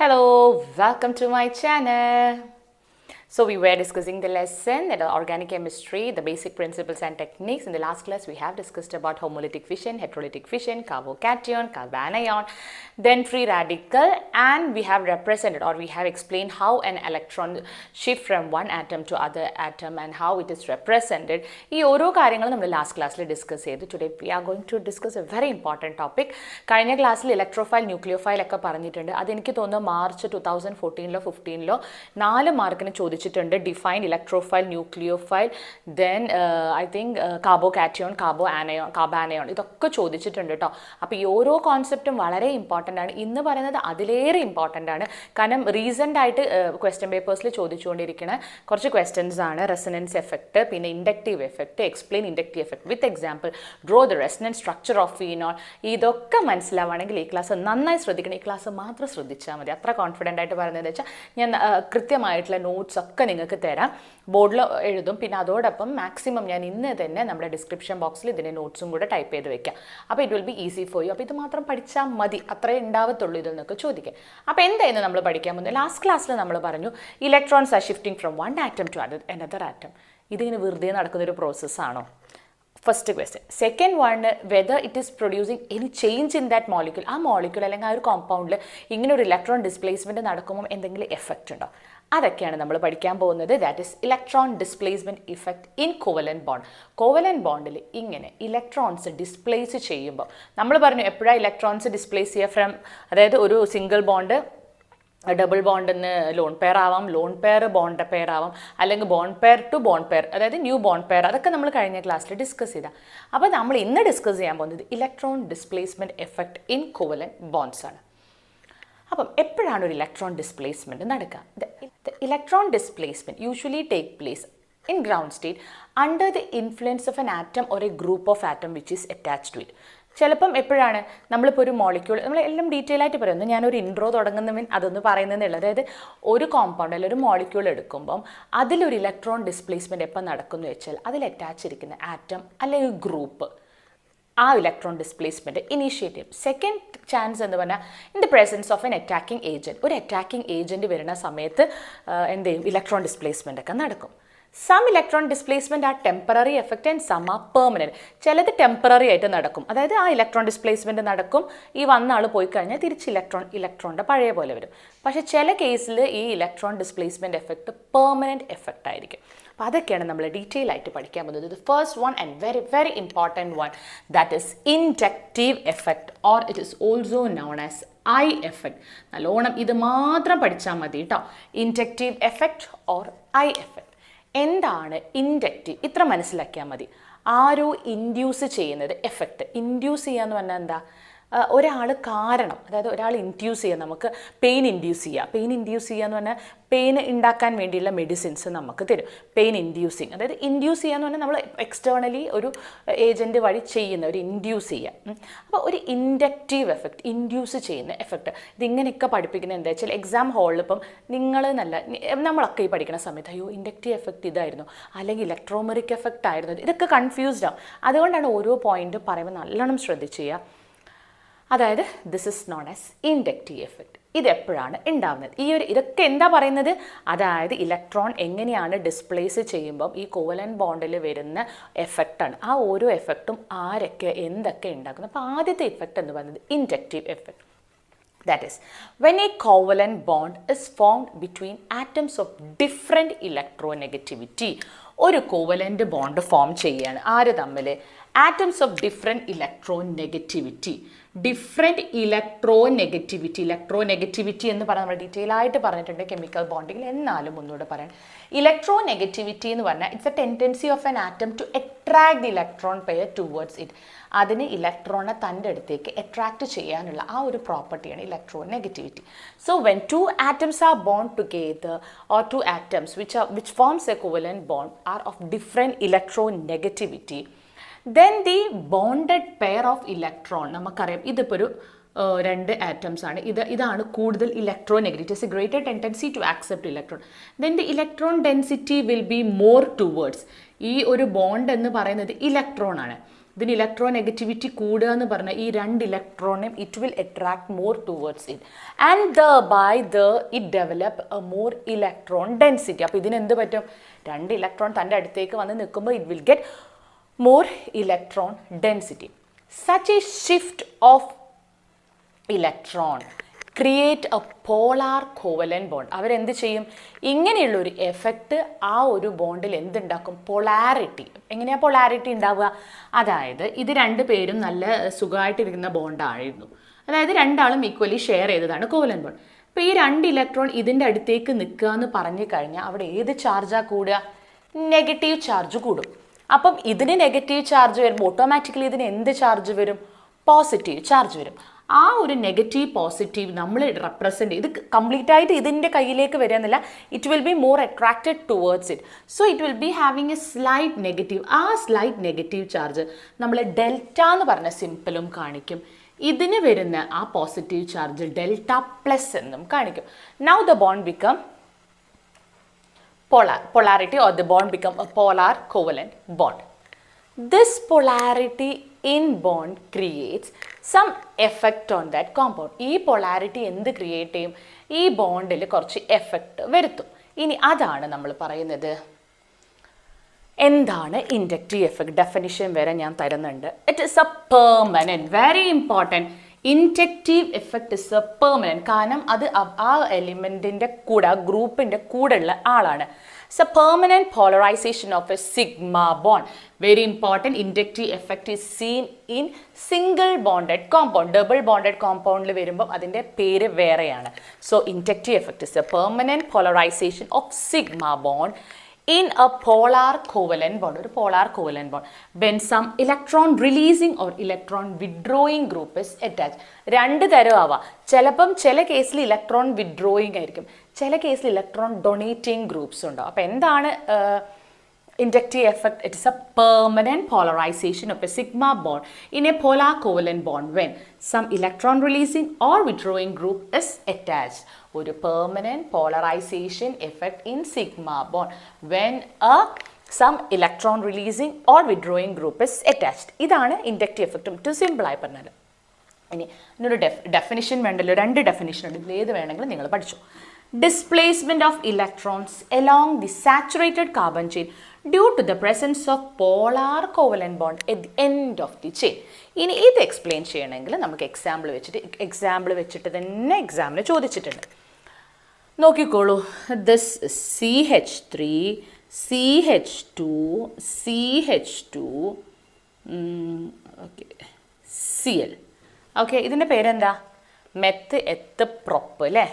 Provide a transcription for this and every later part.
Hello, welcome to my channel. So we were discussing the lesson that organic chemistry, the basic principles and techniques. In the last class, we have discussed about homolytic fission, heterolytic fission, carbocation, carbanion, then free radical, and we have represented or we have explained how an electron shift from one atom to other atom and how it is represented. ഈ ഓരോ കാര്യങ്ങളും നമ്മൾ last ക്ലാസ്സിൽ discuss ചെയ്തു. Today we are going to discuss a very important topic. കഴിഞ്ഞ ക്ലാസ്സിൽ electrophile nucleophile ഒക്കെ പറഞ്ഞിട്ടുണ്ട്. അതെനിക്ക് തോന്നുന്നു മാർച്ച് 2014 15 4 മാർക്കിന് ചോദിച്ചിട്ടുണ്ട്. Define electrophile nucleophile then I think carbocation carbanion ഇതൊക്കെ ചോദിച്ചിട്ടുണ്ട് കേട്ടോ. അപ്പോൾ ഈ ഓരോ കോൺസെപ്റ്റും വളരെ ഇമ്പോർട്ടൻ്റ് ആണ്. ഇന്ന് പറയുന്നത് അതിലേറെ ഇമ്പോർട്ടൻ്റ് ആണ്. കാരണം റീസെൻ്റ് ആയിട്ട് ക്വസ്റ്റ്യൻ പേപ്പേഴ്സിൽ ചോദിച്ചുകൊണ്ടിരിക്കുന്ന കുറച്ച് ക്വസ്റ്റ്യൻസ് ആണ്. റെസനൻസ് എഫക്റ്റ്, പിന്നെ inductive effect, explain inductive effect with example, draw the resonance structure of phenol. ഇതൊക്കെ മനസ്സിലാവുകയാണെങ്കിൽ ഈ ക്ലാസ് നന്നായി ശ്രദ്ധിക്കണം. ഈ ക്ലാസ് മാത്രം ശ്രദ്ധിച്ചാൽ മതി. അത്ര കോൺഫിഡൻ്റ് ആയിട്ട് പറയുന്നത് വെച്ചാൽ ഞാൻ കൃത്യമായിട്ടുള്ള നോട്ട്സ് ഒക്കെ നിങ്ങൾക്ക് തരാം, ബോർഡിൽ എഴുതും. പിന്നെ അതോടൊപ്പം മാക്സിമം ഞാൻ ഇന്ന് തന്നെ നമ്മുടെ ഡിസ്ക്രിപ്ഷൻ ബോക്സിൽ ഇതിൻ്റെ നോട്ട്സും കൂടെ ടൈപ്പ് ചെയ്ത് വെക്കാം. അപ്പോൾ it will be easy for you. അപ്പോൾ ഇത് മാത്രം പഠിച്ചാൽ മതി, അത്രേ ഉണ്ടാവത്തുള്ളൂ ഇതിൽ നിന്നൊക്കെ ചോദിക്കാം. അപ്പോൾ എന്തായിരുന്നു നമ്മൾ പഠിക്കാൻ പോകുന്നത്? ലാസ്റ്റ് ക്ലാസ്സിൽ നമ്മൾ പറഞ്ഞു electrons are shifting from one atom to another atom. ഇതിങ്ങനെ വെറുതെ നടക്കുന്നൊരു പ്രോസസ്സാണോ? First question. Second one, whether it is producing any change in that molecule. ആ മോളിക്യൂൾ അല്ലെങ്കിൽ ആ ഒരു കോമ്പൗണ്ടിൽ ഇങ്ങനെ ഒരു ഇലക്ട്രോൺ ഡിസ്പ്ലേസ്മെൻറ്റ് നടക്കുമ്പോൾ എന്തെങ്കിലും എഫക്റ്റ് ഉണ്ടോ? അതൊക്കെയാണ് നമ്മൾ പഠിക്കാൻ പോകുന്നത്. That is electron displacement effect in covalent bond. Covalent ബോണ്ടിൽ ഇങ്ങനെ ഇലക്ട്രോൺസ് ഡിസ്പ്ലേസ് ചെയ്യുമ്പോൾ നമ്മൾ പറഞ്ഞു എപ്പോഴാണ് ഇലക്ട്രോൺസ് ഡിസ്പ്ലേസ് ചെയ്യുക ഫ്രം, അതായത് ഒരു സിംഗിൾ ബോണ്ട് ഡബിൾ ബോണ്ടിന് ലോൺ പെയർ ആവാം, ലോൺ പെയർ ബോണ്ട് പെയർ ആവാം, അല്ലെങ്കിൽ bond pair to bond pair, അതായത് ന്യൂ ബോണ്ട് പെയർ. അതൊക്കെ നമ്മൾ കഴിഞ്ഞ ക്ലാസ്സിൽ ഡിസ്കസ് ചെയ്താൽ. അപ്പോൾ നമ്മൾ ഇന്ന് ഡിസ്കസ് ചെയ്യാൻ പോകുന്നത് electron displacement effect in covalent bonds ആണ്. അപ്പം എപ്പോഴാണ് ഒരു ഇലക്ട്രോൺ ഡിസ്പ്ലേസ്മെൻറ്റ് നടക്കുക? The electron displacement usually take place in ground state under the influence of an atom or a group of atom which is attached to it. ചിലപ്പം എപ്പോഴാണ് നമ്മളിപ്പോൾ ഒരു molecule, നമ്മൾ എല്ലാം ഡീറ്റെയിൽ ആയിട്ട് പറയുന്നത്, ഞാനൊരു ഇൻട്രോ തുടങ്ങുന്നവൻ അതൊന്ന് പറയുന്നതെന്നുള്ളത്. അതായത് ഒരു കോമ്പൗണ്ട് അല്ലെങ്കിൽ ഒരു മോളിക്യൂൾ എടുക്കുമ്പം അതിലൊരു ഇലക്ട്രോൺ ഡിസ്പ്ലേസ്മെൻറ്റ് എപ്പോൾ നടക്കുന്നു വെച്ചാൽ അതിൽ അറ്റാച്ച് ഇരിക്കുന്ന ആറ്റം അല്ലെങ്കിൽ ഗ്രൂപ്പ് ആ ഇലക്ട്രോൺ ഡിസ്പ്ലേസ്മെൻറ്റ് ഇനീഷ്യേറ്റ് ചെയ്യും. സെക്കൻഡ് ചാൻസ് എന്ന് പറഞ്ഞാൽ in the presence of an attacking agent. ഒരു അറ്റാക്കിംഗ് ഏജൻറ്റ് വരുന്ന സമയത്ത് എന്ത് ചെയ്യും? ഇലക്ട്രോൺ ഡിസ്പ്ലേസ്മെൻ്റ് ഒക്കെ നടക്കും. സം ഇലക്ട്രോൺ ഡിസ്പ്ലേസ്മെൻറ്റ് ആ ടെമ്പററി എഫക്റ്റ് ആൻഡ് സം ആ പെർമനൻറ്റ്. ചിലത് ടെമ്പററി ആയിട്ട് നടക്കും, അതായത് ആ ഇലക്ട്രോൺ ഡിസ്പ്ലേസ്മെൻറ്റ് നടക്കും, ഈ വന്ന ആൾ പോയി കഴിഞ്ഞാൽ തിരിച്ച് ഇലക്ട്രോണിൻ്റെ പഴയ പോലെ വരും. പക്ഷേ ചില കേസിൽ ഈ electron displacement effect permanent effect ആയിരിക്കും. അപ്പോൾ അതൊക്കെയാണ് നമ്മൾ ഡീറ്റെയിൽ ആയിട്ട് പഠിക്കാൻ പോകുന്നത്. The first one and very very important one, that is inductive effect or it is also known as I effect. നല്ലോണം ഇത് മാത്രം പഠിച്ചാൽ മതി കേട്ടോ. Inductive effect or I effect. എന്താണ് ഇൻഡക്റ്റീവ്? ഇത്ര മനസ്സിലാക്കിയാൽ മതി. ആരോ ഇൻഡ്യൂസ് ചെയ്യുന്നത് എഫക്റ്റ്. ഇൻഡ്യൂസ് ചെയ്യുക എന്ന് പറഞ്ഞാൽ എന്താ? ഒരാൾ കാരണം, അതായത് ഒരാൾ ഇൻഡ്യൂസ് ചെയ്യുക, നമുക്ക് പെയിൻ ഇൻഡ്യൂസ് ചെയ്യുക. പെയിൻ ഇൻഡ്യൂസ് ചെയ്യുക എന്ന് പറഞ്ഞാൽ പെയിൻ ഉണ്ടാക്കാൻ വേണ്ടിയുള്ള മെഡിസിൻസ് നമുക്ക് തരും. പെയിൻ ഇൻഡ്യൂസിങ്, അതായത് ഇൻഡ്യൂസ് ചെയ്യുക എന്ന് പറഞ്ഞാൽ നമ്മൾ എക്സ്റ്റേണലി ഒരു ഏജൻറ്റ് വഴി ചെയ്യുന്ന ഒരു ഇൻഡ്യൂസ് ചെയ്യുക. അപ്പോൾ ഒരു ഇൻഡക്റ്റീവ് എഫക്റ്റ്, ഇൻഡ്യൂസ് ചെയ്യുന്ന എഫക്റ്റ്. ഇതിങ്ങനെയൊക്കെ പഠിപ്പിക്കുന്നത് എന്താ വെച്ചാൽ എക്സാം ഹാളിൽ ഇപ്പം നിങ്ങൾ നമ്മളൊക്കെ ഈ പഠിക്കുന്ന സമയത്ത് അയ്യോ ഇൻഡക്റ്റീവ് എഫക്റ്റ് ഇതായിരുന്നു അല്ലെങ്കിൽ ഇലക്ട്രോമെറിക് എഫക്റ്റ് ആയിരുന്നു, ഇതൊക്കെ കൺഫ്യൂസ്ഡ് ആവും. അതുകൊണ്ടാണ് ഓരോ പോയിന്റ് പറയുമ്പോൾ നല്ലോണം ശ്രദ്ധിച്ച് ചെയ്യുക. അതായത് this is known as inductive effect. ഇതെപ്പോഴാണ് ഉണ്ടാവുന്നത്? ഇതൊക്കെ എന്താ പറയുന്നത്? അതായത് ഇലക്ട്രോൺ എങ്ങനെയാണ് ഡിസ്പ്ലേസ് ചെയ്യുമ്പം ഈ കോവലൻറ്റ് ബോണ്ടിൽ വരുന്ന എഫക്റ്റാണ്. ആ ഓരോ എഫക്റ്റും ആരൊക്കെ എന്തൊക്കെ ഉണ്ടാക്കുന്നത്. അപ്പോൾ ആദ്യത്തെ ഇഫക്റ്റ് എന്ന് പറയുന്നത് inductive effect. That is, when a covalent bond is formed between atoms of different electronegativity. ഒരു കോവലൻ്റ് ബോണ്ട് ഫോം ചെയ്യുകയാണ്. ആര് തമ്മിൽ? Atoms of different electronegativity. Different electronegativity എന്ന് പറഞ്ഞാൽ നമ്മൾ ഡീറ്റെയിൽ ആയിട്ട് പറഞ്ഞിട്ടുണ്ട് കെമിക്കൽ ബോണ്ടിങ്ങിൽ. എന്നാലും ഒന്നുകൂടെ പറയാം. ഇലക്ട്രോനെഗറ്റിവിറ്റി എന്ന് പറഞ്ഞാൽ it's a tendency of an atom to attract the electron pair towards it. അതിന് ഇലക്ട്രോണെ തൻ്റെ അടുത്തേക്ക് അട്രാക്റ്റ് ചെയ്യാനുള്ള ആ ഒരു പ്രോപ്പർട്ടിയാണ് electronegativity. So when two atoms are bond together or two atoms which forms a covalent bond are of different electronegativity, then the bonded pair of electron, നമുക്കറിയാം ഇതിപ്പോൾ ഒരു രണ്ട് ആറ്റംസ് ആണ്. ഇതാണ് കൂടുതൽ electronegativity. It's a greater tendency to accept electron. Then the electron density will be more towards. ഈ ഒരു bond എന്ന് പറയുന്നത് ഇലക്ട്രോൺ ആണ്. ഇതിന് ഇലക്ട്രോനെഗറ്റിവിറ്റി കൂടുക എന്ന് പറഞ്ഞാൽ ഈ രണ്ട് ഇലക്ട്രോണും it will attract more towards it and by it develop a more electron density. അപ്പോൾ ഇതിന് എന്ത് പറ്റും? രണ്ട് ഇലക്ട്രോൺ തൻ്റെ അടുത്തേക്ക് വന്ന് നിൽക്കുമ്പോൾ it will get more electron density. Such A shift of electron create A polar Kovalan bond. അവരെന്ത് ചെയ്യും? ഇങ്ങനെയുള്ളൊരു എഫക്റ്റ് ആ ഒരു ബോണ്ടിൽ എന്തുണ്ടാക്കും? പൊളാരിറ്റി. എങ്ങനെയാണ് പൊളാരിറ്റി ഉണ്ടാവുക? അതായത് ഇത് രണ്ട് പേരും നല്ല സുഖമായിട്ടിരിക്കുന്ന ബോണ്ടായിരുന്നു. അതായത് രണ്ടാളും ഈക്വലി ഷെയർ ചെയ്തതാണ് കോവലൻ ബോണ്ട്. അപ്പോൾ ഈ രണ്ട് ഇലക്ട്രോൺ ഇതിൻ്റെ അടുത്തേക്ക് നിൽക്കുക എന്ന് പറഞ്ഞു കഴിഞ്ഞാൽ അവിടെ ഏത് ചാർജാണ് കൂടുക? നെഗറ്റീവ് ചാർജ് കൂടും. അപ്പം ഇതിന് നെഗറ്റീവ് ചാർജ് വരുമ്പോൾ ഓട്ടോമാറ്റിക്കലി ഇതിന് എന്ത് ചാർജ് വരും? പോസിറ്റീവ് ചാർജ് വരും. ആ ഒരു നെഗറ്റീവ് പോസിറ്റീവ് നമ്മൾ റെപ്രസെൻറ്റ് ഇത് കംപ്ലീറ്റ് ആയിട്ട് ഇതിൻ്റെ കയ്യിലേക്ക് വരികയെന്നില്ല. It will be more attracted towards it. So it will be having a slight negative. ആ സ്ലൈറ്റ് നെഗറ്റീവ് ചാർജ് നമ്മൾ ഡെൽറ്റ എന്ന് പറഞ്ഞ സിമ്പിളും കാണിക്കും. ഇതിന് വരുന്ന ആ പോസിറ്റീവ് ചാർജ് ഡെൽറ്റ പ്ലസ് എന്നും കാണിക്കും. Now the bond become polarity or the bond become a polar covalent bond. This polarity in bond creates some effect on that compound. ഈ polarity എന്ത് ക്രിയേറ്റ് ചെയ്യും? ഈ ബോണ്ടിൽ കുറച്ച് എഫക്റ്റ് വരുത്തും. ഇനി അതാണ് നമ്മൾ പറയുന്നത്. എന്താണ് ഇൻഡക്റ്റീവ് എഫക്റ്റ്? ഡെഫിനിഷൻ വരെ ഞാൻ തരുന്നുണ്ട്. It is a permanent, very important. Inductive effect is a permanent. കാരണം അത് ആ എലിമെൻറ്റിൻ്റെ കൂടെ, ആ ഗ്രൂപ്പിൻ്റെ കൂടെയുള്ള ആളാണ്. It's a permanent polarisation of a sigma bond. Very important. Inductive effect is seen in single bonded compound. Double bonded കോമ്പൗണ്ടിൽ വരുമ്പോൾ അതിൻ്റെ പേര് വേറെയാണ്. So inductive effect is a permanent polarisation of sigma bond in a polar covalent bond, ഒരു polar covalent bond, when some electron releasing or electron withdrawing group is attached. രണ്ട് തരം ആവാം. ചിലപ്പം ചില കേസിൽ ഇലക്ട്രോൺ വിഡ്രോയിങ് ആയിരിക്കും, ചില കേസിൽ ഇലക്ട്രോൺ ഡൊണേറ്റിംഗ് ഗ്രൂപ്പ്സ് ഉണ്ടാവും. അപ്പോൾ എന്താണ് inductive effect? It is a permanent polarization of a sigma bond in a polar covalent bond when some electron releasing or withdrawing group is attached. ഒരു permanent polarization effect in sigma bond when some electron releasing or withdrawing group is attached. ഇതാണ് inductive effect. To സിമ്പിളായി പറഞ്ഞാൽ. ഇനി ഇതിനൊരു definition വേണ്ടല്ലോ. രണ്ട് definition ഉണ്ട്. ഇതിൽ ഏത് വേണമെങ്കിലും നിങ്ങൾ പഠിച്ചു. Displacement of electrons along the saturated carbon chain due to the presence of polar covalent bond at the end of the chain. ഇനി ഇത് എക്സ്പ്ലെയിൻ ചെയ്യണമെങ്കിൽ നമുക്ക് എക്സാമ്പിൾ വെച്ചിട്ട് തന്നെ എക്സാമിന് ചോദിച്ചിട്ടുണ്ട്. നോക്കിക്കോളൂ. This CH3, CH2, CH2, okay, Cl. Okay, ഇതിൻ്റെ പേരെന്താ? മെത്ത് എത്ത് പ്രൊപ്പ് അല്ലേ?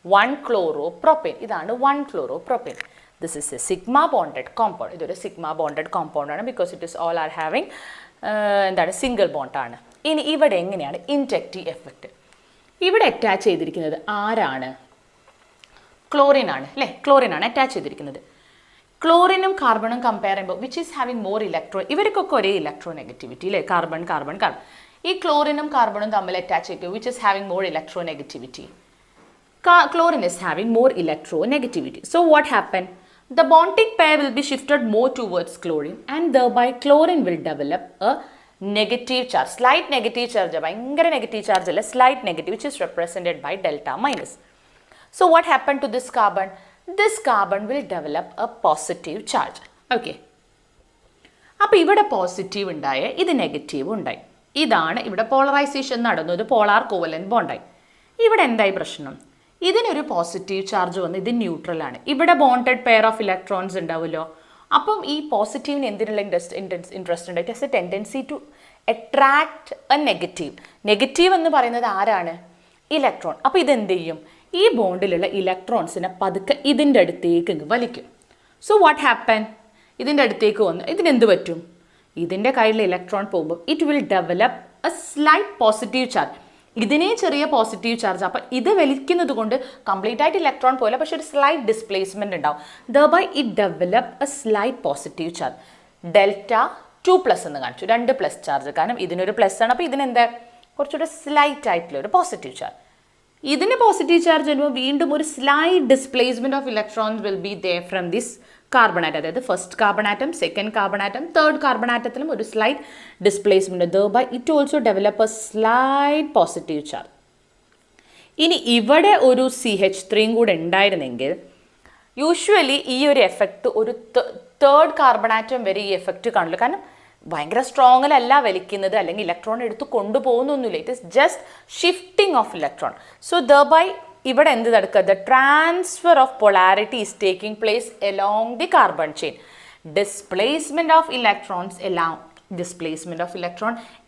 1-chloro-propane. ഇതാണ് 1-chloro-propane. This is A sigma bonded compound. ഇതൊരു സിഗ്മ ബോണ്ടഡ് കോമ്പൗണ്ട് ആണ്. Because it is all are having എന്താണ് സിംഗിൾ ബോണ്ടാണ്. ഇനി ഇവിടെ എങ്ങനെയാണ് ഇൻഡക്റ്റീവ് എഫക്റ്റ്? ഇവിടെ അറ്റാച്ച് ചെയ്തിരിക്കുന്നത് ആരാണ്? ക്ലോറിൻ ആണ് അല്ലേ? ക്ലോറിൻ ആണ് അറ്റാച്ച് ചെയ്തിരിക്കുന്നത്. ക്ലോറിനും കാർബണും കമ്പയർ ചെയ്യുമ്പോൾ which is having more electron, ഇവർക്കൊക്കെ ഒരേ ഇലക്ട്രോ നെഗറ്റിവിറ്റി അല്ലേ? Carbon carbon carbon. ഈ ക്ലോറിനും കാർബണും തമ്മിൽ അറ്റാച്ച് ചെയ്യും which is having more electro negativity. Chlorine is having more electronegativity. So what happened? The bonding pair will be shifted more towards chlorine and thereby chlorine will develop a negative charge, slight negative charge, ഭയങ്കര negative charge അല്ല, slight negative, which is represented by delta minus. So what happened to this carbon? This carbon will develop a positive charge. Okay. അപ്പോൾ ഇവിടെ positive ഉണ്ടായ, ഇത് negative ഉണ്ടായി. ഇതാണ് ഇവിടെ polarisation നടന്നു. ഇത് പോളാർ കോവലന്റ് ബോണ്ടായി. ഇവിടെ എന്തായി പ്രശ്നം? ഇതിനൊരു പോസിറ്റീവ് ചാർജ് വന്ന് ഇത് ന്യൂട്രലാണ്. ഇവിടെ ബോണ്ടഡ് പെയർ ഓഫ് ഇലക്ട്രോൺസ് ഉണ്ടാവുമല്ലോ. അപ്പം ഈ പോസിറ്റീവിന് എന്തിനുള്ള ഇൻട്രസ്റ്റ് ഉണ്ട്? It has a tendency to attract a negative. Negative എന്ന് പറയുന്നത് ആരാണ്? ഇലക്ട്രോൺ. അപ്പോൾ ഇതെന്ത് ചെയ്യും? ഈ ബോണ്ടിലുള്ള ഇലക്ട്രോൺസിനെ പതുക്കെ ഇതിൻ്റെ അടുത്തേക്ക് വലിക്കും. So what happen? ഇതിൻ്റെ അടുത്തേക്ക് വന്ന് ഇതിനെന്ത് പറ്റും? ഇതിൻ്റെ കയ്യിലുള്ള ഇലക്ട്രോൺ പോകുമ്പോൾ it will develop a slight positive charge. ഇതിനെ ചെറിയ പോസിറ്റീവ് ചാർജ്. അപ്പം ഇത് വലിക്കുന്നത് കൊണ്ട് കംപ്ലീറ്റ് ആയിട്ട് ഇലക്ട്രോൺ പോലെ, പക്ഷെ ഒരു സ്ലൈറ്റ് ഡിസ്പ്ലേസ്മെൻറ്റ് ഉണ്ടാവും. Thereby it develop a slight positive charge. Delta 2+ എന്ന് കാണിച്ചു, 2+ ചാർജ്. കാരണം ഇതിനൊരു പ്ലസ് ആണ്. അപ്പോൾ ഇതിനെന്താ കുറച്ചുകൂടെ സ്ലൈറ്റ് ആയിട്ടുള്ള ഒരു പോസിറ്റീവ് ചാർജ്. ഇതിന് പോസിറ്റീവ് ചാർജ് വരുമ്പോൾ വീണ്ടും ഒരു slight displacement of electrons will be there from this carbon atom, അതായത് first carbon atom, second carbon atom, third carbon ആറ്റത്തിലും ഒരു slight displacement. Thereby it also develop a slight positive charge. ഇനി ഇവിടെ ഒരു CH3 കൂടെ ഉണ്ടായിരുന്നെങ്കിൽ യൂഷ്വലി ഈ ഒരു എഫക്റ്റ് ഒരു തേർഡ് കാർബൺ ആറ്റം വരെ ഈ എഫക്റ്റ് കാണില്ല. കാരണം ഭയങ്കര സ്ട്രോങ്ങിലല്ല വലിക്കുന്നത്, അല്ലെങ്കിൽ ഇലക്ട്രോൺ എടുത്ത് കൊണ്ടുപോകുന്നൊന്നുമില്ല. It is just shifting of electron. So thereby ഇവിടെ എന്ത് നടക്കുക? The transfer of polarity is taking place along the carbon chain. Displacement of electrons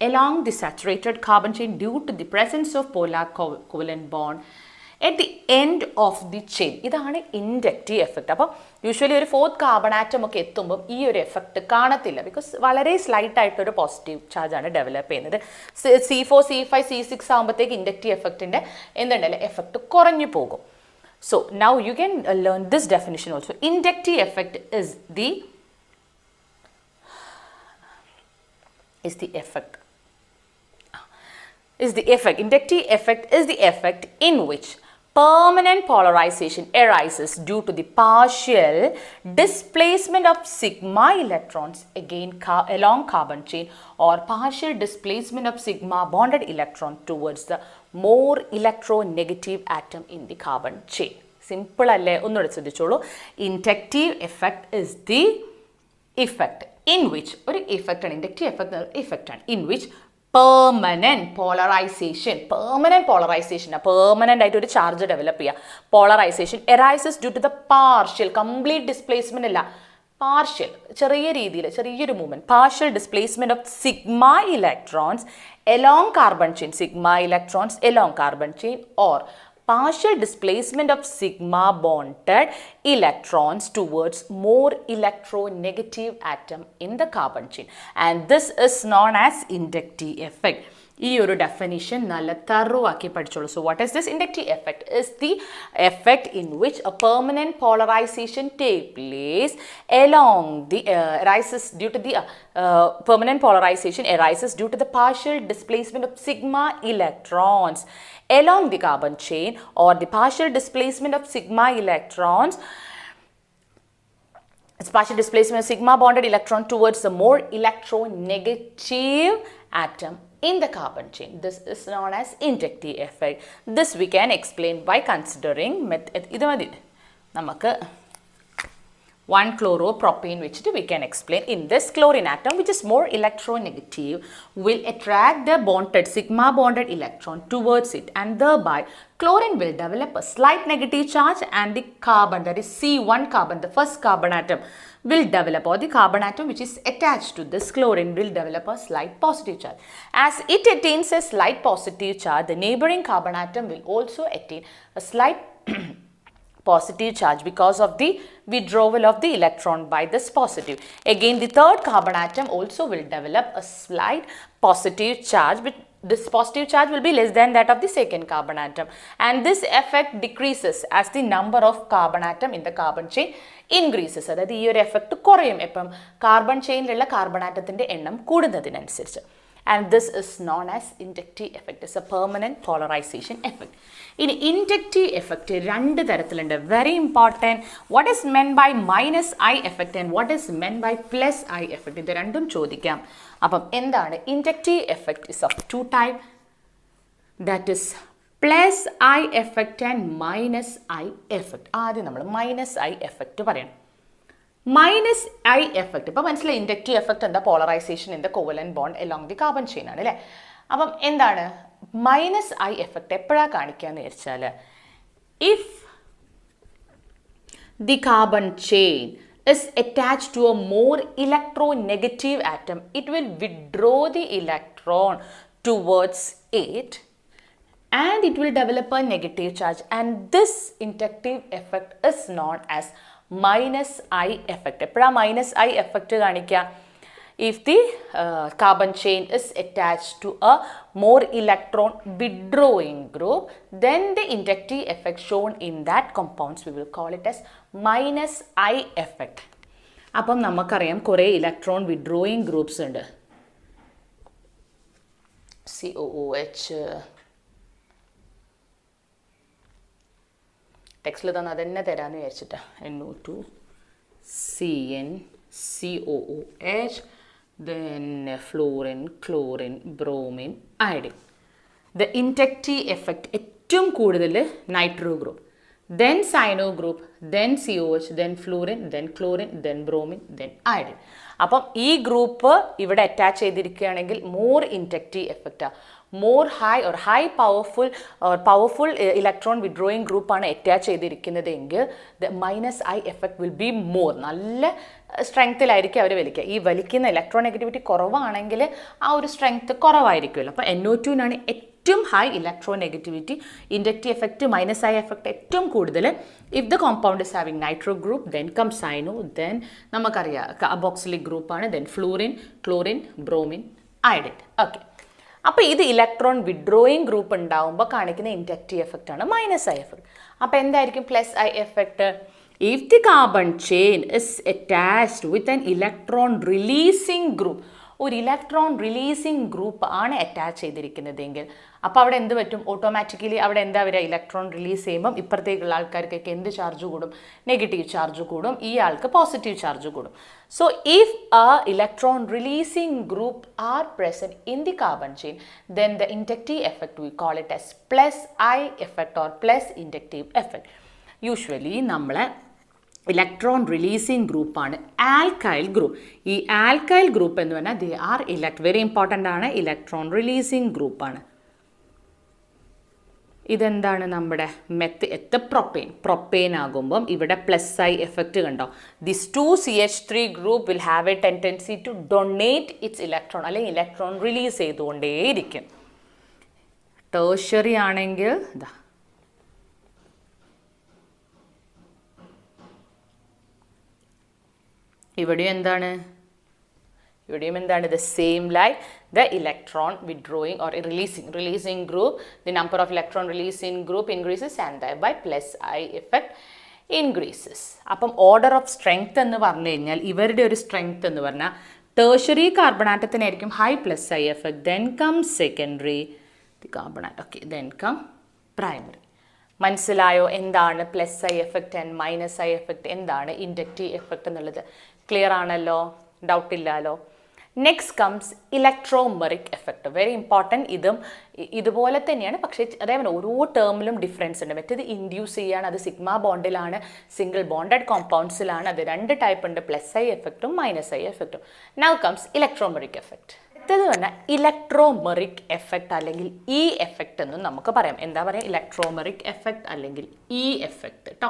along the saturated carbon chain due to the presence of polar covalent bond at the end of the chain. ഇതാണ് inductive effect. അപ്പോൾ usually ഒരു fourth carbon atom ഒക്കെ എത്തുമ്പം ഈ ഒരു effect കാണത്തില്ല, because വളരെ slight ആയിട്ടൊരു പോസിറ്റീവ് ചാർജാണ് ഡെവലപ്പ് ചെയ്യുന്നത്. C4, C5, C6 ആകുമ്പോഴത്തേക്ക് ഇൻഡക്റ്റീവ് എഫക്റ്റിൻ്റെ എന്തുണ്ടല്ലോ എഫക്റ്റ് കുറഞ്ഞു പോകും. So now you can learn this definition also. Inductive effect is the effect. Inductive effect is the effect in which permanent polarization arises due to the partial displacement of sigma electrons along carbon chain, or partial displacement of sigma bonded electron towards the more electronegative atom in the carbon chain. Simple alle onnude ശ്രദ്ധിച്ചോളൂ. Inductive effect is the effect in which ഒരു effect ആണ്, inductive effect ആണ്, in which permanent polarization permanent ആയിട്ട് ഒരു charge develop ചെയ്യുക. Polarisation arises due to the partial, complete displacement അല്ല, partial, ചെറിയ രീതിയിൽ ചെറിയൊരു movement, partial displacement of sigma electrons along carbon chain, or partial displacement of sigma bonded electrons towards more electronegative atom in the carbon chain, and this is known as inductive effect. ഈ ഒരു definition നല്ല തറുവാക്കി പഠിച്ചോളൂ. So what is this? Inductive effect is the effect in which a permanent polarisation take place along the arises due to the permanent polarization arises due to the partial displacement of sigma electrons along the carbon chain, or the partial displacement of sigma electrons, it's partial displacement of sigma bonded electron towards the more electronegative atom in the carbon chain. This is known as inductive effect. This we can explain by considering ഇത് മതി നമുക്ക് 1-chloropropane വെച്ചിട്ട് we can explain. In this chlorine atom, which is more electronegative, will attract the bonded sigma bonded electron towards it, and thereby chlorine will develop a slight negative charge, and the carbon, that is C1 carbon, the first carbon atom, will develop, or the carbon atom which is attached to this chlorine will develop a slight positive charge. As it attains a slight positive charge, the neighboring carbon atom will also attain a slight positive charge because of the withdrawal of the electron by this positive. Again, the third carbon atom also will develop a slight positive charge, but this positive charge will be less than that of the second carbon atom, and this effect decreases as the number of carbon atom in the carbon chain increases. അതായത് ഈ ഒരു effect കുറയും എപ്പം carbon ചെയിനിലുള്ള carbon ആറ്റത്തിൻ്റെ എണ്ണം കൂടുന്നതിനനുസരിച്ച്. And this is known as inductive effect. It's a permanent polarization effect. ഇനി inductive effect രണ്ട് തരത്തിലുണ്ട്. Very important. What is meant by minus I effect and what is meant by plus I effect? ഇത് രണ്ടും ചോദിക്കാം. അപ്പം എന്താണ് inductive effect? Is of two type. That is plus I effect and minus I effect. ആദ്യം നമ്മൾ minus I effect പറയണം. Minus I effect ഇപ്പം മനസ്സിലായി. ഇൻഡക്റ്റീവ് എഫക്റ്റ് എന്താ? Polarization in the covalent bond along the carbon chain ആണ് അല്ലേ. അപ്പം എന്താണ് മൈനസ് ഐ എഫക്റ്റ്? എപ്പോഴാണ് കാണിക്കാന്ന് വെച്ചാൽ if the carbon chain is attached to a more electronegative atom, it will withdraw the electron towards it and it will develop a negative charge, and this inductive effect is known as minus I effect. എപ്പോഴാ minus I effect കാണിക്കുക? If the carbon chain is attached to a more electron withdrawing group, then the inductive effect shown in that compounds we will call it as minus I effect. അപ്പം നമുക്കറിയാം കുറേ electron withdrawing groups ഉണ്ട്. COOH, ടെക്സ്റ്റിൽ തന്നെ അതന്നെ തരാമെന്ന് വിചാരിച്ചിട്ടാ. NO2 CnCOOH, then fluorine, chlorine, bromine, iodine. The inductive effect ഏറ്റവും കൂടുതൽ nitro group, then cyano group, then COH, then fluorine, then chlorine, then bromine, then iodine. അപ്പം ഈ ഗ്രൂപ്പ് ഇവിടെ അറ്റാച്ച് ചെയ്തിരിക്കുകയാണെങ്കിൽ മോർ ഇൻഡക്റ്റീവ് എഫക്റ്റാണ്, more high or high powerful electron withdrawing ഗ്രൂപ്പാണ് attach ചെയ്തിരിക്കുന്നതെങ്കിൽ the -I effect will be more. നല്ല സ്ട്രെങ്ത്തിലായിരിക്കും അവർ വലിക്കുക. ഈ വലിക്കുന്ന ഇലക്ട്രോൺ നെഗറ്റിവിറ്റി കുറവാണെങ്കിൽ ആ ഒരു സ്ട്രെങ്ത്ത് കുറവായിരിക്കുമല്ലോ. അപ്പോൾ NO2-നാണ് ഏറ്റവും high electronegativity, inductive effect -I effect ഏറ്റവും കൂടുതൽ. If the compound is having nitro group, then come cyano, then നമുക്കറിയാം കാർബോക്സിലിക് ഗ്രൂപ്പാണ്, then fluorine, chlorine, bromine, iodine. Okay, അപ്പോൾ ഇത് ഇലക്ട്രോൺ വിഡ്രോയിങ് ഗ്രൂപ്പ് ഉണ്ടാവുമ്പോൾ കാണിക്കുന്ന ഇൻഡക്റ്റീവ് എഫക്റ്റ് ആണ് -I എഫക്റ്റ്. അപ്പോൾ എന്തായിരിക്കും +I effect? If the carbon chain is attached with an electron releasing group, ഒരു ഇലക്ട്രോൺ റിലീസിങ് ഗ്രൂപ്പ് ആണ് അറ്റാച്ച് ചെയ്തിരിക്കുന്നതെങ്കിൽ അപ്പോൾ അവിടെ എന്ത് പറ്റും? ഓട്ടോമാറ്റിക്കലി അവിടെ എന്താ വരിക? ഇലക്ട്രോൺ റിലീസ് ചെയ്യുമ്പം ഇപ്പുറത്തേക്കുള്ള ആൾക്കാർക്കൊക്കെ എന്ത് ചാർജ് കൂടും? നെഗറ്റീവ് ചാർജ് കൂടും, ഈ ആൾക്ക് പോസിറ്റീവ് ചാർജ് കൂടും. So if a electron releasing group are present in the carbon chain, then the inductive effect we call it as +I effect or inductive effect. Usually നമ്മളെ electron releasing ഗ്രൂപ്പാണ് alkyl group. ഈ alkyl group എന്ന് പറഞ്ഞാൽ they are very important ആണ്, electron releasing ഗ്രൂപ്പാണ്. ഇതെന്താണ്? നമ്മുടെ propane ആകുമ്പം ഇവിടെ +I എഫക്റ്റ് കണ്ടോ? This 2CH3 group will have a tendency to donate it's electron, അല്ലെങ്കിൽ ഇലക്ട്രോൺ റിലീസ് ചെയ്തുകൊണ്ടേയിരിക്കും. ടേർഷ്യറി ആണെങ്കിൽ ഇതാ ഇവിടെയും എന്താണ്? the same like the electron withdrawing or releasing group, the number of electron releasing group increases and thereby +I effect increases. അപ്പം order of strength എന്ന് പറഞ്ഞു കഴിഞ്ഞാൽ ഇവരുടെ ഒരു സ്ട്രെങ്ത് എന്ന് പറഞ്ഞാൽ ടേർഷ്യറി കാർബൺ ആറ്റത്തിനായിരിക്കും high +I effect, then come secondary carbon atom, okay, then come primary. മനസ്സിലായോ എന്താണ് +I effect and -I effect, എന്താണ് ഇൻഡക്റ്റീവ് എഫക്റ്റ് എന്നുള്ളത്? ക്ലിയർ ആണല്ലോ? ഡൗട്ട് ഇല്ലല്ലോ? Next comes electromeric effect. Very important. ഇതുപോലെ തന്നെയാണ്, പക്ഷേ അതേപോലെ ഓരോ ടേമിലും ഡിഫറൻസ് ഉണ്ട്. മറ്റേത് ഇൻഡ്യൂസ് ചെയ്യാണ്, അത് സിഗ്മ ബോണ്ടിലാണ്, സിംഗിൾ ബോണ്ടഡ് കോമ്പൗണ്ട്സിലാണ്. അത് 2 ടൈപ്പ് ഉണ്ട്, +I എഫക്റ്റും -I എഫക്റ്റും. Now comes electromeric effect. അടുത്തത് പറഞ്ഞാൽ ഇലക്ട്രോമെറിക് എഫക്റ്റ് അല്ലെങ്കിൽ E എഫക്റ്റ് എന്നും നമുക്ക് പറയാം. എന്താ പറയുക? ഇലക്ട്രോമെറിക് എഫക്റ്റ് അല്ലെങ്കിൽ E എഫക്റ്റ് കേട്ടോ.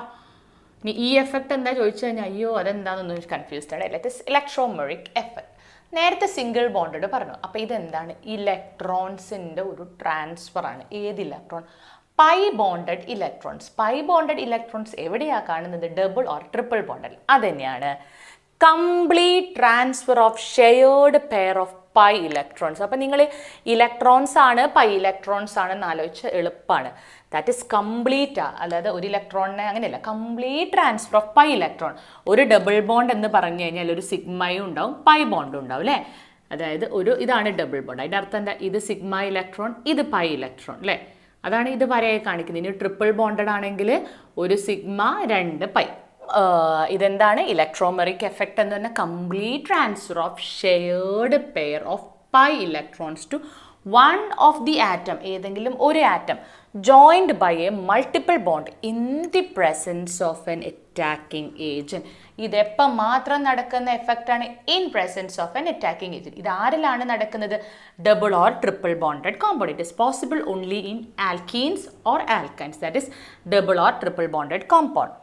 ഇനി E എഫക്റ്റ് എന്താ ചോദിച്ചു കഴിഞ്ഞാൽ അയ്യോ അതെന്താണെന്നൊന്നും കൺഫ്യൂസ്ഡ് ആണ്. ഇലക്ട്രോമെറിക് എഫക്റ്റ് നേരത്തെ സിംഗിൾ ബോണ്ടഡ് പറഞ്ഞു. അപ്പോൾ ഇതെന്താണ്? ഇലക്ട്രോൺസിൻ്റെ ഒരു ട്രാൻസ്ഫർ ആണ്. ഏത് electron? Pi bonded electrons. Pi bonded electrons എവിടെയാണ് കാണുന്നത്? Double or triple bonded. അതുതന്നെയാണ് complete transfer of shared pair of pi electrons. അപ്പം നിങ്ങൾ ഇലക്ട്രോൺസ് ആണ് പൈ ഇലക്ട്രോൺസ് ആണെന്ന് ആലോചിച്ച് എളുപ്പമാണ്. That is complete. അതായത് ഒരു ഇലക്ട്രോണിനെ അങ്ങനെയല്ല, complete transfer of pi electron. ഒരു ഡബിൾ ബോണ്ട് എന്ന് പറഞ്ഞു കഴിഞ്ഞാൽ ഒരു സിഗ്മയും ഉണ്ടാവും, പൈ ബോണ്ടും ഉണ്ടാവും അല്ലേ? അതായത് ഇതാണ് ഡബിൾ ബോണ്ട്. അതിൻ്റെ അർത്ഥം എന്താ? ഇത് സിഗ്മ ഇലക്ട്രോൺ, ഇത് പൈ ഇലക്ട്രോൺ അല്ലേ? അതാണ് ഇത് വരെയായി കാണിക്കുന്നത്. ഇനി ട്രിപ്പിൾ ബോണ്ടഡ് ആണെങ്കിൽ ഒരു സിഗ്മ 2 പൈ. ഇതെന്താണ്? ഇലക്ട്രോമെറിക് എഫക്റ്റ് എന്ന് പറഞ്ഞാൽ complete transfer of shared pair of pi electrons to one of the atom, ഏതെങ്കിലും ഒരു atom, joined by a multiple bond in the presence of an attacking agent. ഇതെപ്പം മാത്രം നടക്കുന്ന എഫക്റ്റാണ്? In presence of an attacking agent. ഇത് ആരിലാണ് നടക്കുന്നത്? Double or triple bonded compound. It is possible only in alkenes or alkynes, that is double or triple bonded compound.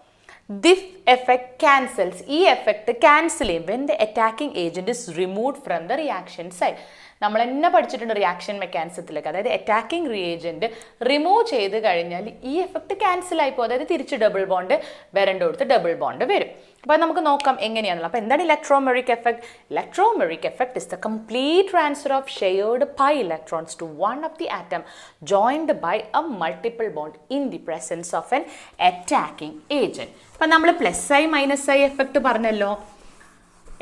This effect cancels. ഈ effect cancel ചെയ്യും when the attacking agent is removed from the reaction site. നമ്മൾ തന്നെ പഠിച്ചിട്ടുണ്ട് reaction മെക്കാനിസത്തിലേക്ക്. അതായത് attacking reagent remove ചെയ്ത് കഴിഞ്ഞാൽ ഈ effect cancel ആയിപ്പോൾ, അതായത് തിരിച്ച് ഡബിൾ ബോണ്ട് വരേണ്ടടുത്ത് ഡബിൾ ബോണ്ട് വരും. അപ്പോൾ നമുക്ക് നോക്കാം എങ്ങനെയാണല്ലോ. അപ്പോൾ എന്താണ് electromeric effect? Electromeric effect is the complete transfer of shared pi electrons to one of the atom joined by a multiple bond in the presence of an attacking agent. അപ്പം നമ്മൾ +I -I effect പറഞ്ഞല്ലോ.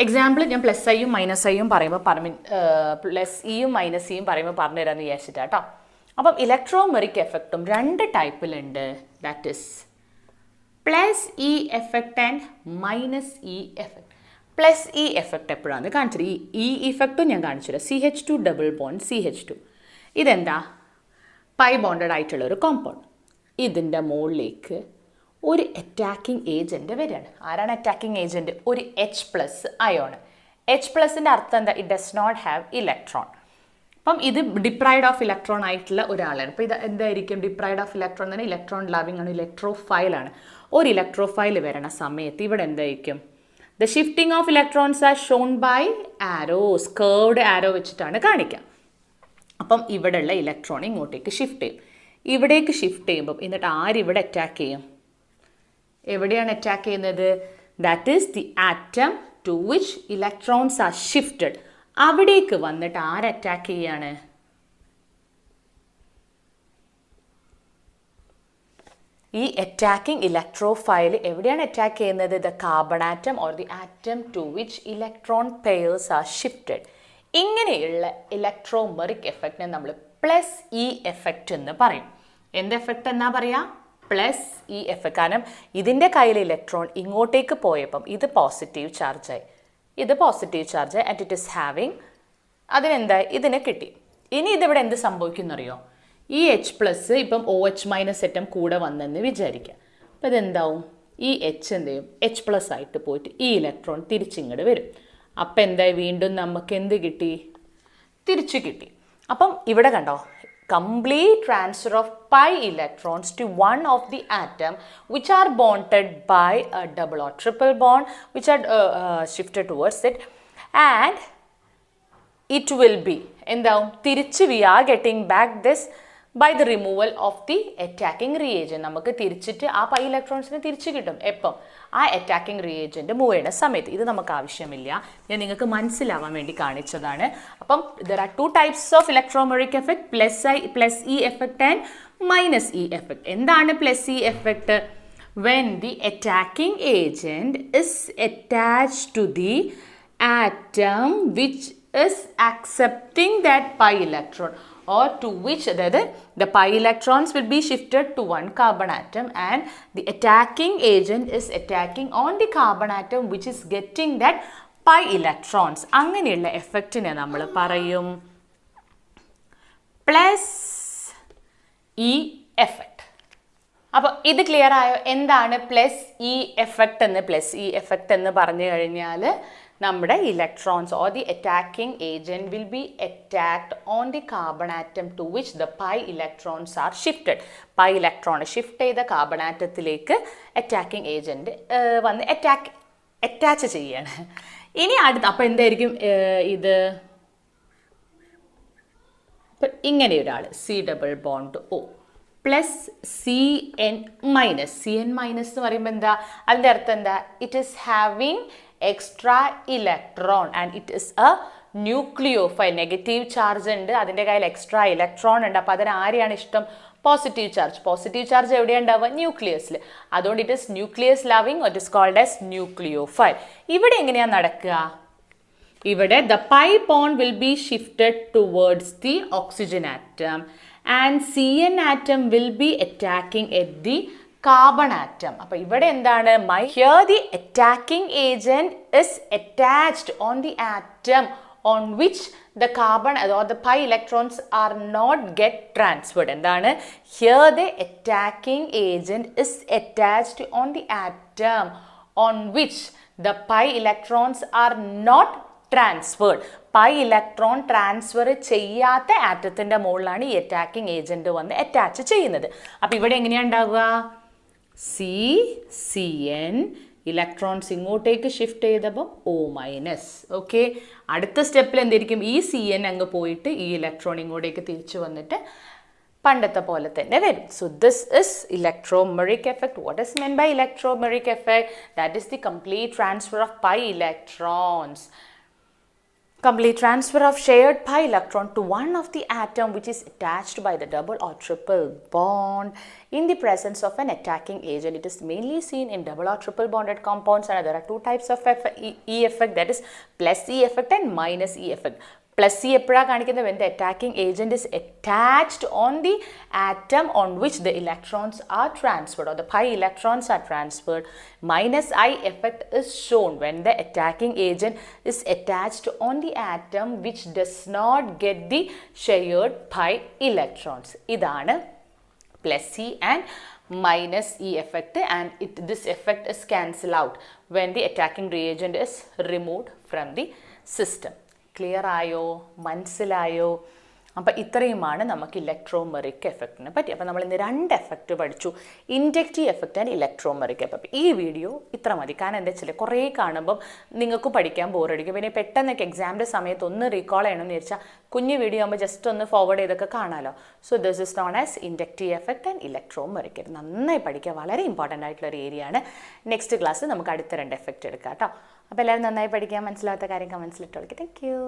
Example ഞാൻ +Iയും -Iയും പറയുമ്പോൾ +Eയും -Eയും പറയുമ്പോൾ പറഞ്ഞു തരാമെന്ന് വിചാരിച്ചിട്ടാ കേട്ടോ. അപ്പം ഇലക്ട്രോമെറിക് എഫക്റ്റും 2 ടൈപ്പിലുണ്ട്. That is plus E effect and minus E effect. Plus E effect എപ്പോഴാണ് കാണിച്ചത്? ഈ ഇഫക്റ്റും ഞാൻ കാണിച്ചില്ല. CH2 double bond CH2. ഇതെന്താ? പൈ ബോണ്ടഡ് ആയിട്ടുള്ള ഒരു കോമ്പൗണ്ട്. ഇതിൻ്റെ മുകളിലേക്ക് ഒരു അറ്റാക്കിംഗ് ഏജൻറ്റ് വരികയാണ്. ആരാണ് അറ്റാക്കിംഗ് ഏജൻറ്റ്? ഒരു H+ അയോണ്. H+ൻ്റെ അർത്ഥം എന്താ? It does not have electron. അപ്പം ഇത് ഡിപ്രൈഡ് ഓഫ് ഇലക്ട്രോൺ ആയിട്ടുള്ള ഒരാളാണ്. അപ്പോൾ ഇത് എന്തായിരിക്കും? ഡിപ്രൈഡ് ഓഫ് ഇലക്ട്രോൺ തന്നെ ഇലക്ട്രോൺ ലവിങ് ആണ്, ഇലക്ട്രോഫൈലാണ്. ഒരു ഇലക്ട്രോഫൈൽ വരണ സമയത്ത് ഇവിടെ എന്തായിരിക്കും? The shifting of electrons are shown by arrows, curved arrow വെച്ചിട്ടാണ് കാണിക്കുക. അപ്പം ഇവിടെയുള്ള ഇലക്ട്രോൺ ഇങ്ങോട്ടേക്ക് ഷിഫ്റ്റ് ചെയ്യും. ഇവിടേക്ക് ഷിഫ്റ്റ് ചെയ്യുമ്പം എന്നിട്ട് ആരിവിടെ അറ്റാക്ക് ചെയ്യും? എവിടെയാണ് അറ്റാക്ക് ചെയ്യുന്നത്? That is the atom to which electrons are shifted. അവിടേക്ക് വന്നിട്ട് ആര് അറ്റാക്ക് ചെയ്യാണ്? ഈ അറ്റാക്കിംഗ് ഇലക്ട്രോഫൈൽ എവിടെയാണ് അറ്റാക്ക് ചെയ്യുന്നത്? The carbon atom or the atom to which electron pairs are shifted. ഇങ്ങനെയുള്ള ഇലക്ട്രോമെറിക് എഫക്റ്റിനെ നമ്മൾ പ്ലസ് ഇ എഫക്റ്റ് എന്ന് പറയും. എന്ത് എഫക്റ്റ് എന്നാ പറയുക? Plus E effect. കാരണം ഇതിൻ്റെ കയ്യിൽ ഇലക്ട്രോൺ ഇങ്ങോട്ടേക്ക് പോയപ്പം ഇത് പോസിറ്റീവ് ചാർജായി, ഇത് positive charge and it is having, അതിനെന്താ? ഇതിന് കിട്ടി. ഇനി ഇതിവിടെ എന്ത് സംഭവിക്കുന്നറിയോ? ഈ H+ ഇപ്പം OH- അറ്റം കൂടെ വന്നെന്ന് വിചാരിക്കുക. അപ്പം ഇതെന്താവും? ഈ H എന്ത് ചെയ്യും? H+ ആയിട്ട് പോയിട്ട് ഈ ഇലക്ട്രോൺ തിരിച്ചിങ്ങോട്ട് വരും. അപ്പം എന്തായി? വീണ്ടും നമുക്ക് എന്ത് കിട്ടി? തിരിച്ചു കിട്ടി. അപ്പം ഇവിടെ കണ്ടോ, complete transfer of pi electrons to one of the atom which are bonded by a double or triple bond which are shifted towards it, and it will be എന്താവും? തിരിച്ച് we are getting back this by the removal of the attacking reagent. നമുക്ക് തിരിച്ചിട്ട് ആ pi ഇലക്ട്രോൺസിനെ തിരിച്ച് കിട്ടും. എപ്പം? ആ attacking reagent move ചെയ്യുന്ന സമയത്ത്. ഇത് നമുക്ക് ആവശ്യമില്ല, ഞാൻ നിങ്ങൾക്ക് മനസ്സിലാവാൻ വേണ്ടി കാണിച്ചതാണ്. അപ്പം there are two types of electromeric effect, plus E effect and minus E effect. എന്താണ് plus E effect? When the attacking agent is attached to the atom which is accepting that pi electron, or to which the pi electrons will be shifted to one carbon atom and the attacking agent is attacking on the carbon atom which is getting that pi electrons. അങ്ങനെയുള്ള എഫക്റ്റിനെ നമ്മൾ പറയും plus E effect. അപ്പോൾ ഇത് clear ആയോ? എന്താണ് plus E effect എന്ന്? Plus E effect എന്ന് പറഞ്ഞു കഴിഞ്ഞാൽ നമ്മുടെ electrons or the attacking agent will be attacked on the carbon atom to which the pi electrons are shifted. Pi electron shift ചെയ്ത കാർബൺ ആറ്റത്തിലേക്ക് അറ്റാക്കിംഗ് ഏജൻറ്റ് വന്ന് attach ചെയ്യാണ്. ഇനി അടുത്ത അപ്പോൾ എന്തായിരിക്കും ഇത്? ഇപ്പം ഇങ്ങനെ ഒരാൾ C+O പ്ലസ് CN-. CN- എന്ന് പറയുമ്പോൾ എന്താ? അതിൻ്റെ അർത്ഥം എന്താ? It is having extra electron and it is A nucleophile. Negative charge ഉണ്ട്, അതിൻ്റെ കയ്യിൽ എക്സ്ട്രാ ഇലക്ട്രോൺ ഉണ്ട്. അപ്പോൾ അതിന് ആരെയാണ് ഇഷ്ടം? Positive charge. പോസിറ്റീവ് ചാർജ് എവിടെയാണ് ഉണ്ടാവുക? ന്യൂക്ലിയസിൽ. അതുകൊണ്ട് it is nucleus loving, it is called as nucleophile. ഇവിടെ എങ്ങനെയാണ് നടക്കുക? ഇവിടെ the pi bond will be shifted towards the oxygen atom and CN atom will be attacking at the carbon atom. അപ്പോൾ ഇവിടെ എന്താണ്? Here the attacking agent is attached on the atom on which the carbon or the pi electrons are not get transferred. എന്താണ്? Here the attacking agent is attached on the atom on which the pi electrons are not transferred. Pi electron transfer ചെയ്യാത്ത ആറ്റത്തിൻ്റെ മുകളിലാണ് ഈ attacking agent വന്ന് attach ചെയ്യുന്നത്. അപ്പോൾ ഇവിടെ എങ്ങനെയാണ് ഉണ്ടാവുക? CN ഇലക്ട്രോൺസ് ഇങ്ങോട്ടേക്ക് ഷിഫ്റ്റ് ചെയ്തപ്പം O-. ഓക്കെ, അടുത്ത സ്റ്റെപ്പിൽ എന്തായിരിക്കും? ഈ CN അങ്ങ് പോയിട്ട് ഈ ഇലക്ട്രോൺ ഇങ്ങോട്ടേക്ക് തിരിച്ചു വന്നിട്ട് പണ്ടത്തെ പോലെ തന്നെ വരും. So this is electromeric effect. What is meant by electromeric effect? That is the complete transfer of pi electrons. Complete transfer of shared pi electron to one of the atom which is attached by the double or triple bond in the presence of an attacking agent. It is mainly seen in double or triple bonded compounds, and there are two types of E effect, that is plus E effect and minus E effect. Plus C എപ്പോഴാണ് കാണിക്കുന്നത്? when the attacking agent is attached on the atom on which the electrons are transferred, or the pi electrons are transferred. Minus I effect is shown when the attacking agent is attached on the atom which does not get the shared pi electrons. ഇതാണ് plus C and minus E effect, and this effect is cancelled out when the attacking reagent is removed from the system. Clear ആയോ? മനസ്സിലായോ? അപ്പോൾ ഇത്രയുമാണ് നമുക്ക് electromeric എഫക്റ്റിനെ പറ്റി. അപ്പോൾ നമ്മൾ ഇന്ന് 2 എഫക്റ്റ് പഠിച്ചു, inductive effect and electromeric effect. ഈ വീഡിയോ ഇത്ര മതി. കാരണം എന്താ വെച്ചാൽ കുറേ കാണുമ്പം നിങ്ങൾക്ക് പഠിക്കാൻ ബോറടിക്കും. പിന്നെ പെട്ടെന്നൊക്കെ എക്സാമിൻ്റെ സമയത്ത് ഒന്ന് റീകോൾ ചെയ്യണമെന്ന് വിചാരിച്ചാൽ കുഞ്ഞു വീഡിയോ ആകുമ്പോൾ ജസ്റ്റ് ഒന്ന് ഫോർവേഡ് ചെയ്തൊക്കെ കാണാമല്ലോ. So this is known as inductive effect and electromeric. നന്നായി പഠിക്കുക, വളരെ ഇമ്പോർട്ടൻ്റ് ആയിട്ടുള്ള ഒരു ഏരിയ ആണ്. നെക്സ്റ്റ് ക്ലാസ് നമുക്ക് അടുത്ത 2 എഫക്റ്റ് എടുക്കാം കേട്ടോ. അപ്പോൾ എല്ലാവരും നന്നായി പഠിക്കാൻ, മനസ്സിലാത്ത കാര്യം കമൻസിലിട്ട് വിളിക്കുക. Thank you.